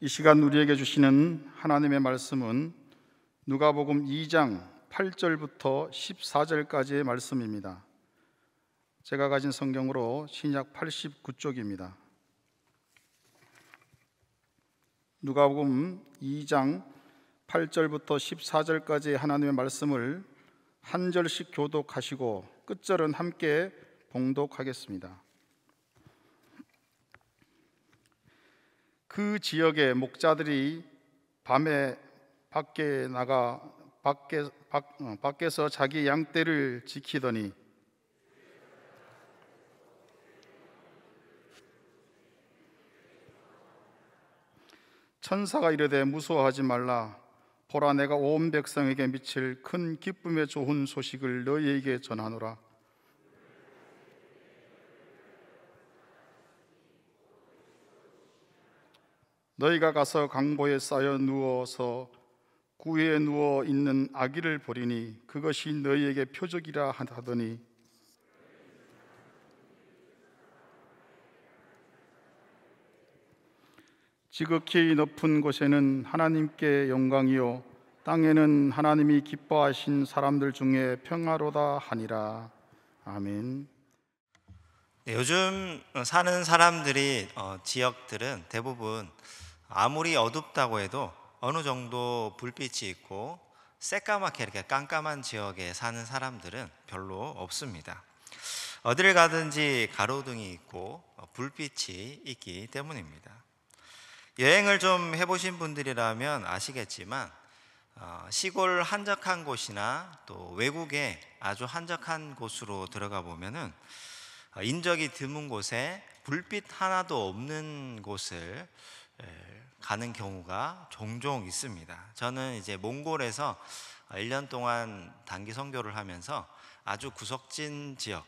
이 시간 우리에게 주시는 하나님의 말씀은 누가복음 2장 8절부터 14절까지의 말씀입니다. 제가 가진 성경으로 신약 89쪽입니다. 누가복음 2장 8절부터 14절까지의 하나님의 말씀을 한 절씩 교독하시고 끝절은 함께 봉독하겠습니다. 그 지역의 목자들이 밤에 밖에서 자기 양떼를 지키더니 천사가 이르되 무서워하지 말라. 보라, 내가 온 백성에게 미칠 큰 기쁨의 좋은 소식을 너희에게 전하노라. 너희가 가서 강보에 쌓여 누워서 구유에 누워 있는 아기를 보리니 그것이 너희에게 표적이라 하더니 지극히 높은 곳에는 하나님께 영광이요 땅에는 하나님이 기뻐하신 사람들 중에 평화로다 하니라. 아멘. 네, 요즘 사는 사람들이 지역들은 대부분 아무리 어둡다고 해도 어느 정도 불빛이 있고 새까맣게 이렇게 깜깜한 지역에 사는 사람들은 별로 없습니다. 어디를 가든지 가로등이 있고 불빛이 있기 때문입니다. 여행을 좀 해보신 분들이라면 아시겠지만 시골 한적한 곳이나 또 외국에 아주 한적한 곳으로 들어가 보면은 인적이 드문 곳에 불빛 하나도 없는 곳을 가는 경우가 종종 있습니다. 저는 이제 몽골에서 1년 동안 단기 선교를 하면서 아주 구석진 지역,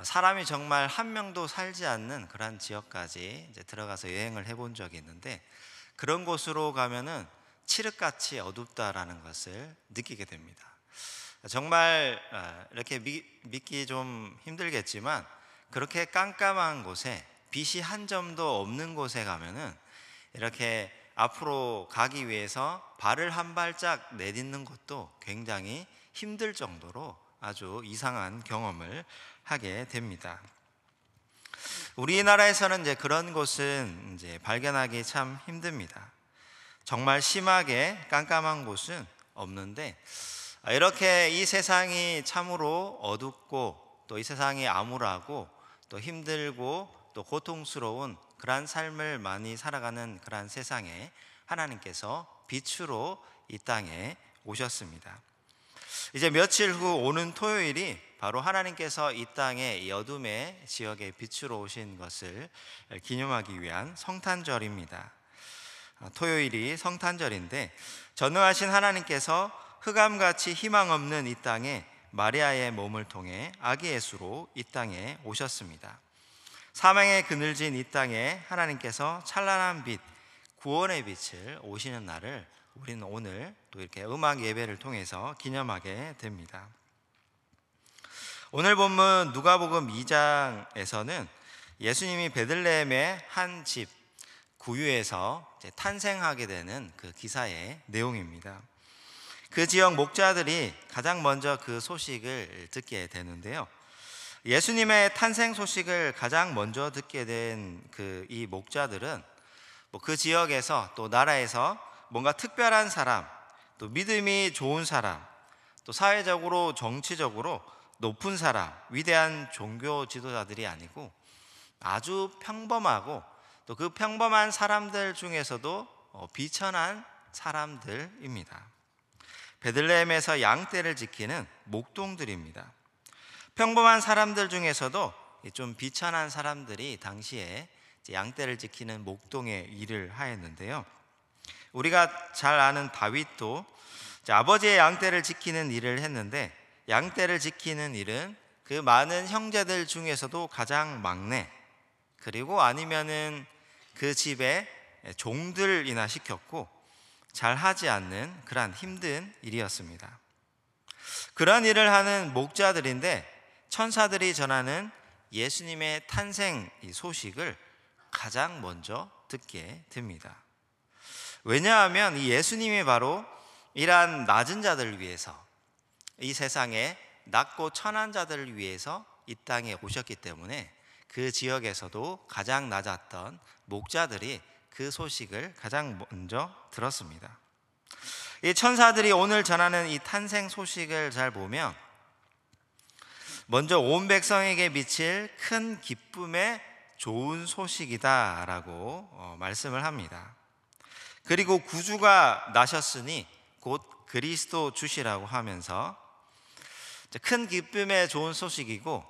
사람이 정말 한 명도 살지 않는 그런 지역까지 이제 들어가서 여행을 해본 적이 있는데, 그런 곳으로 가면은 칠흑같이 어둡다라는 것을 느끼게 됩니다. 정말 이렇게 믿기 좀 힘들겠지만 그렇게 깜깜한 곳에 빛이 한 점도 없는 곳에 가면은 이렇게 앞으로 가기 위해서 발을 한 발짝 내딛는 것도 굉장히 힘들 정도로 아주 이상한 경험을 하게 됩니다. 우리나라에서는 이제 그런 곳은 이제 발견하기 참 힘듭니다. 정말 심하게 깜깜한 곳은 없는데, 이렇게 이 세상이 참으로 어둡고 또 이 세상이 암울하고 또 힘들고 또 고통스러운 그러한 삶을 많이 살아가는 그러한 세상에 하나님께서 빛으로 이 땅에 오셨습니다. 이제 며칠 후 오는 토요일이 바로 하나님께서 이 땅에 이 어둠의 지역에 빛으로 오신 것을 기념하기 위한 성탄절입니다. 토요일이 성탄절인데, 전능하신 하나님께서 흑암같이 희망 없는 이 땅에 마리아의 몸을 통해 아기 예수로 이 땅에 오셨습니다. 사망의 그늘진 이 땅에 하나님께서 찬란한 빛, 구원의 빛을 오시는 날을 우리는 오늘 또 이렇게 음악 예배를 통해서 기념하게 됩니다. 오늘 본문 누가복음 2장에서는 예수님이 베들레헴의 한 집 구유에서 탄생하게 되는 그 기사의 내용입니다. 그 지역 목자들이 가장 먼저 그 소식을 듣게 되는데요. 예수님의 탄생 소식을 가장 먼저 듣게 된 이 목자들은 그 지역에서 또 나라에서 뭔가 특별한 사람, 또 믿음이 좋은 사람, 또 사회적으로 정치적으로 높은 사람, 위대한 종교 지도자들이 아니고 아주 평범하고 또 그 평범한 사람들 중에서도 비천한 사람들입니다. 베들레헴에서 양떼를 지키는 목동들입니다. 평범한 사람들 중에서도 좀 비천한 사람들이 당시에 양떼를 지키는 목동의 일을 하였는데요. 우리가 잘 아는 다윗도 아버지의 양떼를 지키는 일을 했는데, 양떼를 지키는 일은 그 많은 형제들 중에서도 가장 막내, 그리고 아니면은 그 집에 종들이나 시켰고 잘 하지 않는 그러한 힘든 일이었습니다. 그런 일을 하는 목자들인데, 천사들이 전하는 예수님의 탄생 이 소식을 가장 먼저 듣게 됩니다. 왜냐하면 이 예수님이 바로 이러한 낮은 자들을 위해서, 이 세상에 낮고 천한 자들을 위해서 이 땅에 오셨기 때문에 그 지역에서도 가장 낮았던 목자들이 그 소식을 가장 먼저 들었습니다. 이 천사들이 오늘 전하는 이 탄생 소식을 잘 보면 먼저 온 백성에게 미칠 큰 기쁨의 좋은 소식이다라고 말씀을 합니다. 그리고 구주가 나셨으니 곧 그리스도 주시라고 하면서 큰 기쁨의 좋은 소식이고,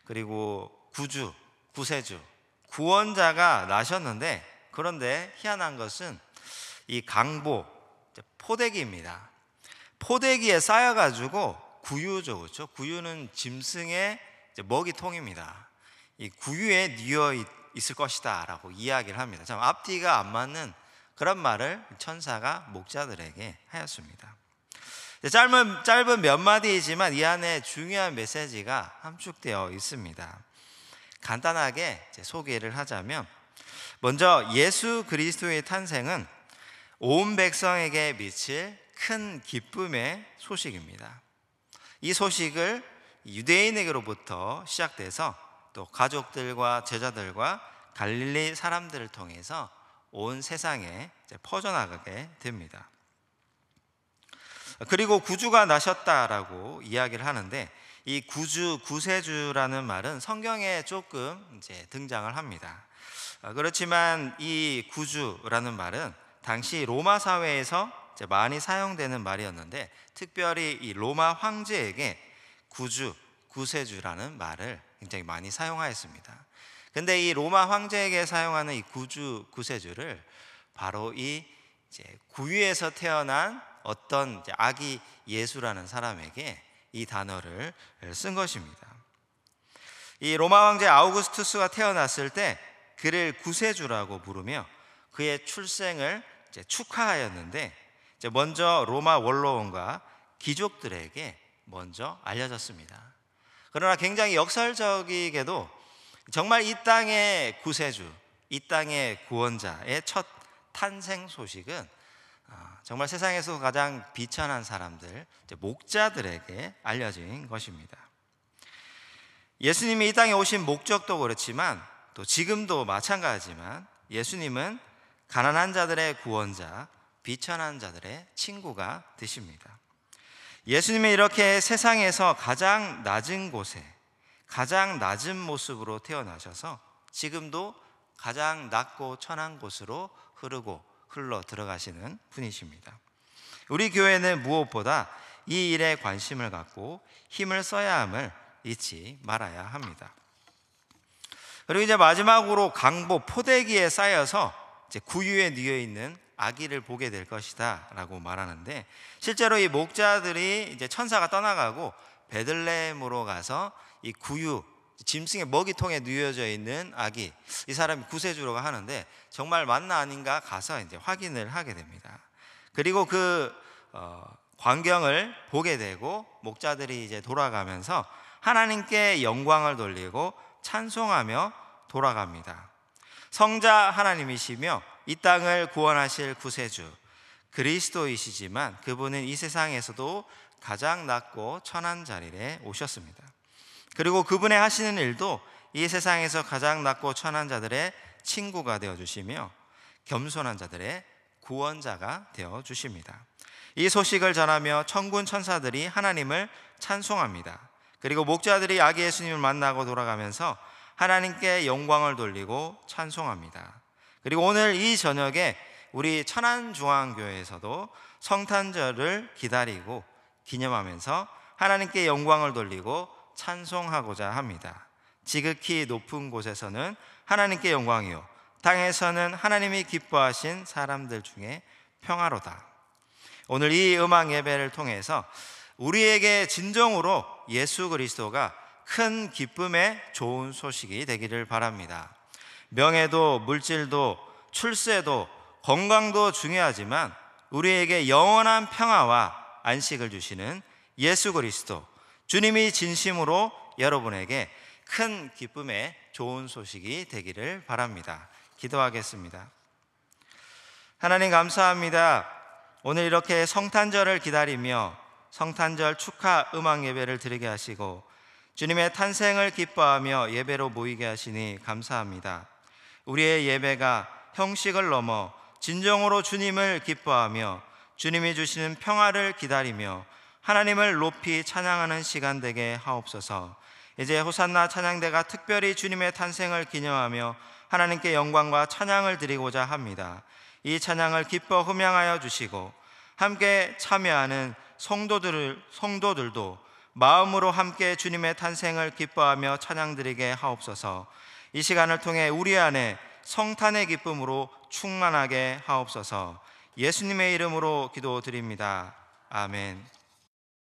그리고 구주, 구세주, 구원자가 나셨는데, 그런데 희한한 것은 이 강보, 포대기입니다. 포대기에 쌓여가지고 구유죠, 그렇죠? 구유는 짐승의 먹이통입니다. 이 구유에 뉘어 있을 것이다라고 이야기를 합니다. 참 앞뒤가 안 맞는 그런 말을 천사가 목자들에게 하였습니다. 짧은 몇 마디이지만 이 안에 중요한 메시지가 함축되어 있습니다. 간단하게 소개를 하자면, 먼저 예수 그리스도의 탄생은 온 백성에게 미칠 큰 기쁨의 소식입니다. 이 소식을 유대인에게로부터 시작돼서 또 가족들과 제자들과 갈릴리 사람들을 통해서 온 세상에 퍼져나가게 됩니다. 그리고 구주가 나셨다라고 이야기를 하는데, 이 구주, 구세주라는 말은 성경에 조금 등장을 합니다. 그렇지만 이 구주라는 말은 당시 로마 사회에서 많이 사용되는 말이었는데, 특별히 이 로마 황제에게 구주, 구세주라는 말을 굉장히 많이 사용하였습니다. 근데 이 로마 황제에게 사용하는 이 구주, 구세주를 바로 이 구유에서 태어난 어떤 아기 예수라는 사람에게 이 단어를 쓴 것입니다. 이 로마 황제 아우구스투스가 태어났을 때 그를 구세주라고 부르며 그의 출생을 축하하였는데, 먼저 로마 원로원과 귀족들에게 먼저 알려졌습니다. 그러나 굉장히 역설적이게도 정말 이 땅의 구세주, 이 땅의 구원자의 첫 탄생 소식은 정말 세상에서 가장 비천한 사람들, 목자들에게 알려진 것입니다. 예수님이 이 땅에 오신 목적도 그렇지만 또 지금도 마찬가지지만 예수님은 가난한 자들의 구원자, 비천한 자들의 친구가 되십니다. 예수님이 이렇게 세상에서 가장 낮은 곳에 가장 낮은 모습으로 태어나셔서 지금도 가장 낮고 천한 곳으로 흘러 들어가시는 분이십니다. 우리 교회는 무엇보다 이 일에 관심을 갖고 힘을 써야 함을 잊지 말아야 합니다. 그리고 이제 마지막으로 강보, 포대기에 쌓여서 구유에 뉘어 있는 아기를 보게 될 것이다 라고 말하는데, 실제로 이 목자들이 이제 천사가 떠나가고 베들레헴으로 가서 이 구유, 짐승의 먹이통에 누워져 있는 아기, 이 사람이 구세주라고 하는데 정말 맞나 아닌가 가서 이제 확인을 하게 됩니다. 그리고 그 광경을 보게 되고 목자들이 이제 돌아가면서 하나님께 영광을 돌리고 찬송하며 돌아갑니다. 성자 하나님이시며 이 땅을 구원하실 구세주 그리스도이시지만 그분은 이 세상에서도 가장 낮고 천한 자리에 오셨습니다. 그리고 그분의 하시는 일도 이 세상에서 가장 낮고 천한 자들의 친구가 되어주시며 겸손한 자들의 구원자가 되어주십니다. 이 소식을 전하며 천군 천사들이 하나님을 찬송합니다. 그리고 목자들이 아기 예수님을 만나고 돌아가면서 하나님께 영광을 돌리고 찬송합니다. 그리고 오늘 이 저녁에 우리 천안중앙교회에서도 성탄절을 기다리고 기념하면서 하나님께 영광을 돌리고 찬송하고자 합니다. 지극히 높은 곳에서는 하나님께 영광이요 땅에서는 하나님이 기뻐하신 사람들 중에 평화로다. 오늘 이 음악 예배를 통해서 우리에게 진정으로 예수 그리스도가 큰 기쁨의 좋은 소식이 되기를 바랍니다. 명예도 물질도 출세도 건강도 중요하지만 우리에게 영원한 평화와 안식을 주시는 예수 그리스도, 주님이 진심으로 여러분에게 큰 기쁨의 좋은 소식이 되기를 바랍니다. 기도하겠습니다. 하나님 감사합니다. 오늘 이렇게 성탄절을 기다리며 성탄절 축하 음악 예배를 드리게 하시고 주님의 탄생을 기뻐하며 예배로 모이게 하시니 감사합니다. 우리의 예배가 형식을 넘어 진정으로 주님을 기뻐하며 주님이 주시는 평화를 기다리며 하나님을 높이 찬양하는 시간 되게 하옵소서. 이제 호산나 찬양대가 특별히 주님의 탄생을 기념하며 하나님께 영광과 찬양을 드리고자 합니다. 이 찬양을 기뻐 흠양하여 주시고 함께 참여하는 성도들도 마음으로 함께 주님의 탄생을 기뻐하며 찬양드리게 하옵소서. 이 시간을 통해 우리 안에 성탄의 기쁨으로 충만하게 하옵소서. 예수님의 이름으로 기도드립니다. 아멘.